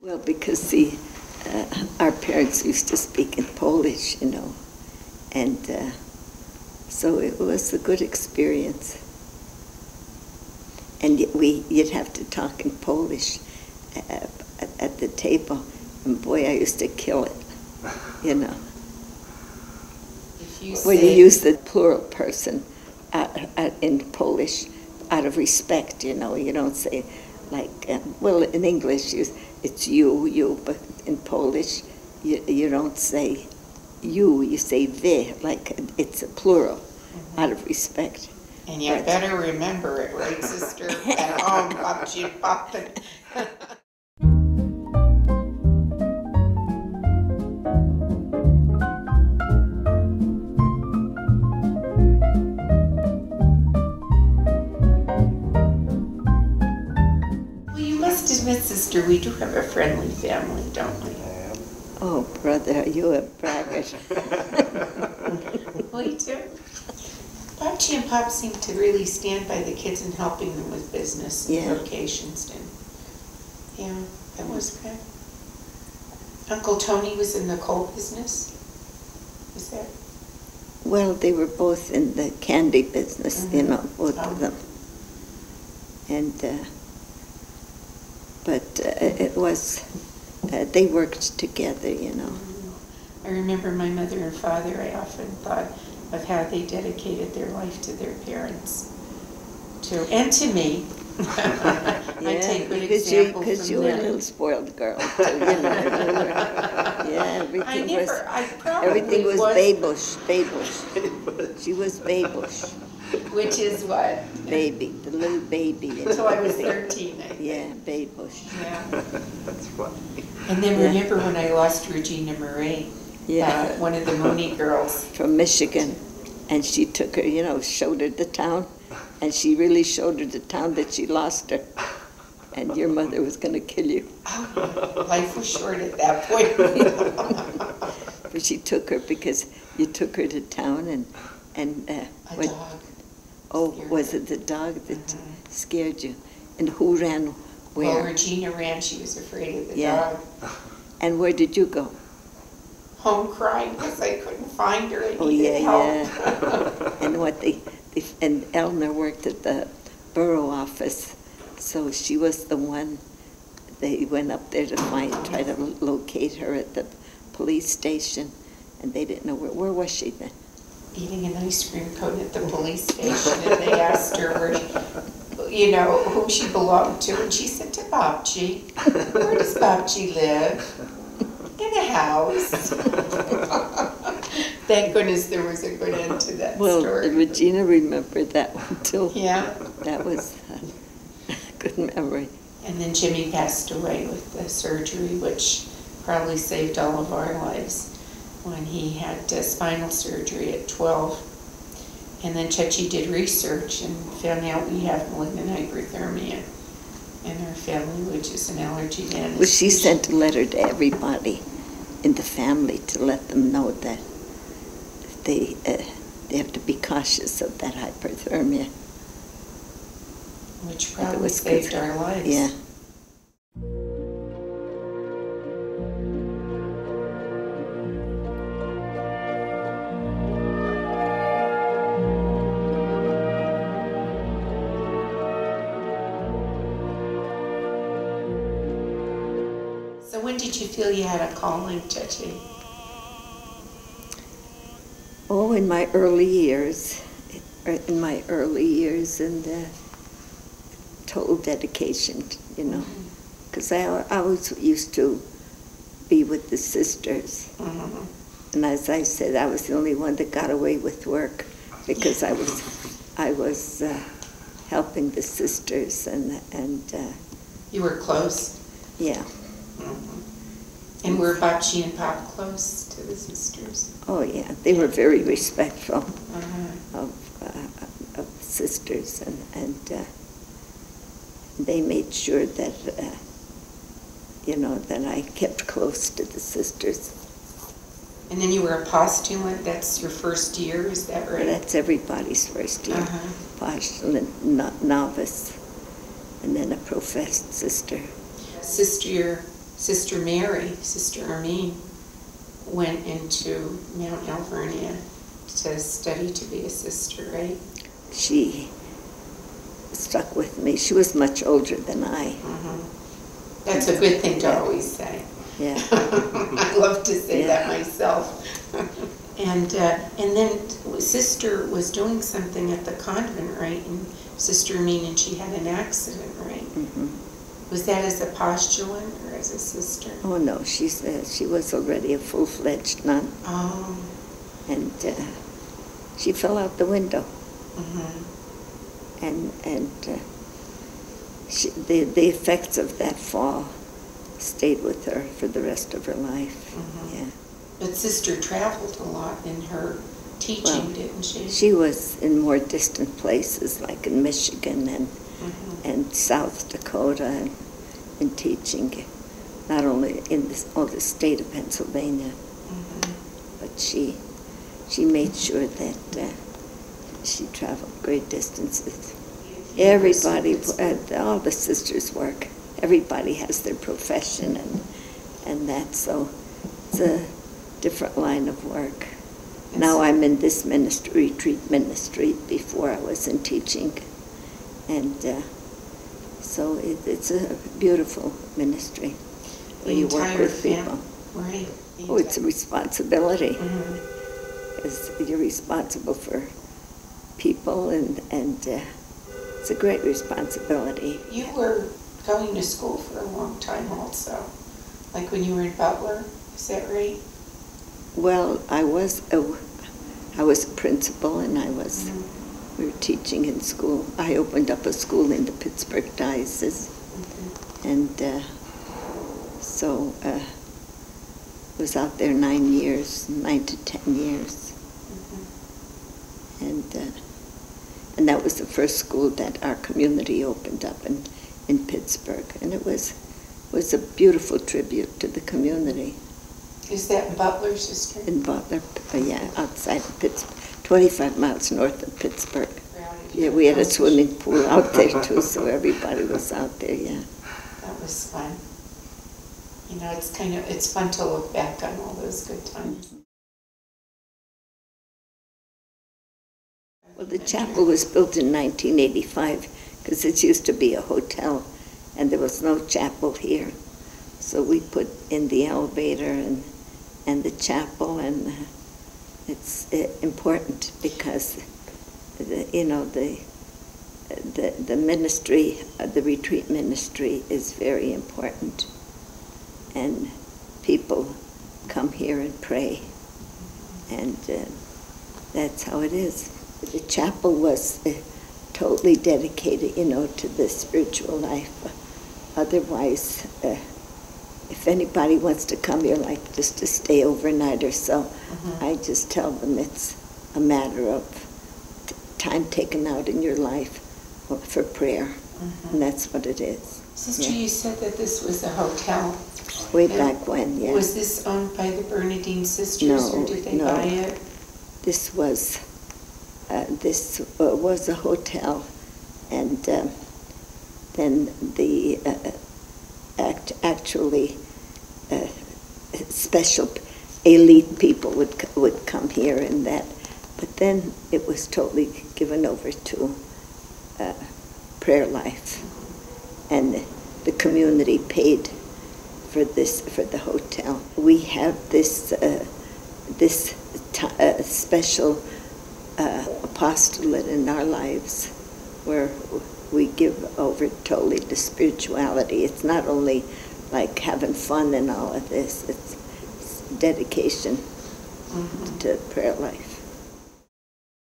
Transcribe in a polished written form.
Well, because see, our parents used to speak in Polish, you know, and so it was a good experience. And you'd have to talk in Polish at the table, and boy, I used to kill it, you know. When you use the plural person in Polish, out of respect, you know, you don't say like, well, in English it's you, but in Polish you don't say you say wy, like it's a plural, out of respect. And you better remember it, right, sister? At home, babci, papin. Admit, sister, we do have a friendly family, don't we? Oh, brother, are you a braggart? We do. Babci and Pop seem to really stand by the kids and helping them with business and vocations. And yeah, that was good. Uncle Tony was in the coal business. Is that? Well, they were both in the candy business, you know, both of them. And but it was, they worked together, you know. I remember my mother and father, I often thought of how they dedicated their life to their parents, and to me. I take good example from them. Because you were a little spoiled girl, too, you know. Everything was babush. She was babush. Which is what? Baby, the little baby. Until I was 13, I think. Yeah, babush. Yeah. That's funny. And then remember when I lost Regina Marie, one of the Mooney girls. From Michigan. And she took her, you know, showed her the town. And she really showed her the town that she lost her. And your mother was going to kill you. Oh, life was short at that point. But she took her because you took her to town and a dog. Oh, was it the dog that scared you? And who ran where? Well, Regina ran. She was afraid of the dog. And where did you go? Home crying because I couldn't find her. Oh, yeah. And and Eleanor worked at the borough office, so she was the one. They went up there to try to locate her at the police station, and they didn't know where was she then. Eating an ice cream cone at the police station, and they asked her who she belonged to, and she said to Babci. Where does Babci live? In a house. Thank goodness there was a good end to that story. Well, Regina remembered that one too. Yeah. That was a good memory. And then Jimmy passed away with the surgery, which probably saved all of our lives. When he had spinal surgery at 12. And then Chechi did research and found out we have malignant hyperthermia in our family, which is an allergy to anesthesia. Well, she sent a letter to everybody in the family to let them know that they have to be cautious of that hyperthermia. Which probably saved our lives. Yeah. So when did you feel you had a calling, Chechi? Oh, in my early years, in the total dedication, you know, because I always used to be with the sisters. And as I said, I was the only one that got away with work because I was helping the sisters and you were close? Yeah. And were Babci and Pop close to the sisters? Oh yeah, they were very respectful of the sisters, and they made sure that that I kept close to the sisters. And then you were a postulant. That's your first year, is that right? That's everybody's first year. Postulant, novice, and then a professed sister. Sister Sister Mary, Sister Armine, went into Mount Alvernia to study to be a sister, right? She stuck with me. She was much older than I. That's a good thing to always say. Yeah. I love to say that myself. And then Sister was doing something at the convent, right? And Sister Armine, and she had an accident, right? Was that as a postulant or as a sister? Oh no, she was already a full-fledged nun. Oh. And she fell out the window. And the effects of that fall stayed with her for the rest of her life. Yeah. But Sister traveled a lot in her teaching, didn't she? She was in more distant places, like in Michigan and South Dakota, and teaching, not only in the state of Pennsylvania, but she made sure that she traveled great distances. Everybody, all the sisters work. Everybody has their profession, and that's so. It's a different line of work. Now I'm in this ministry, retreat ministry. Before I was in teaching, and so it's a beautiful ministry where you work with people. Right. Oh, it's a responsibility. Because you're responsible for people, and it's a great responsibility. You were going to school for a long time also, like when you were in Butler, is that right? Well, I was a principal, and we were teaching in school. I opened up a school in the Pittsburgh diocese, and so was out there 9 to 10 years. And that was the first school that our community opened up in Pittsburgh, and it was a beautiful tribute to the community. Is that in Butler, Sister? In Butler, yeah, outside of Pittsburgh, 25 miles north of Pittsburgh. Yeah, we had a swimming pool out there too, so everybody was out there, yeah. That was fun. You know, it's fun to look back on all those good times. Well, the chapel was built in 1985 because it used to be a hotel, and there was no chapel here. So we put in the elevator and the chapel, and it's important because the ministry, the retreat ministry, is very important, and people come here and pray, and that's how it is. The chapel was totally dedicated, to the spiritual life. Otherwise, if anybody wants to come here, like just to stay overnight or so, I just tell them it's a matter of time taken out in your life for prayer, and that's what it is. Sister, you said that this was a hotel. Way back when, yeah. Was this owned by the Bernadine sisters, or did they buy it? This was a hotel, and then the actually special elite people would come here, and that, but then it was totally given over to prayer life, and the community paid for the hotel. We have this special apostolate in our lives where we give over totally to spirituality. It's not only like having fun and all of this, it's dedication to prayer life.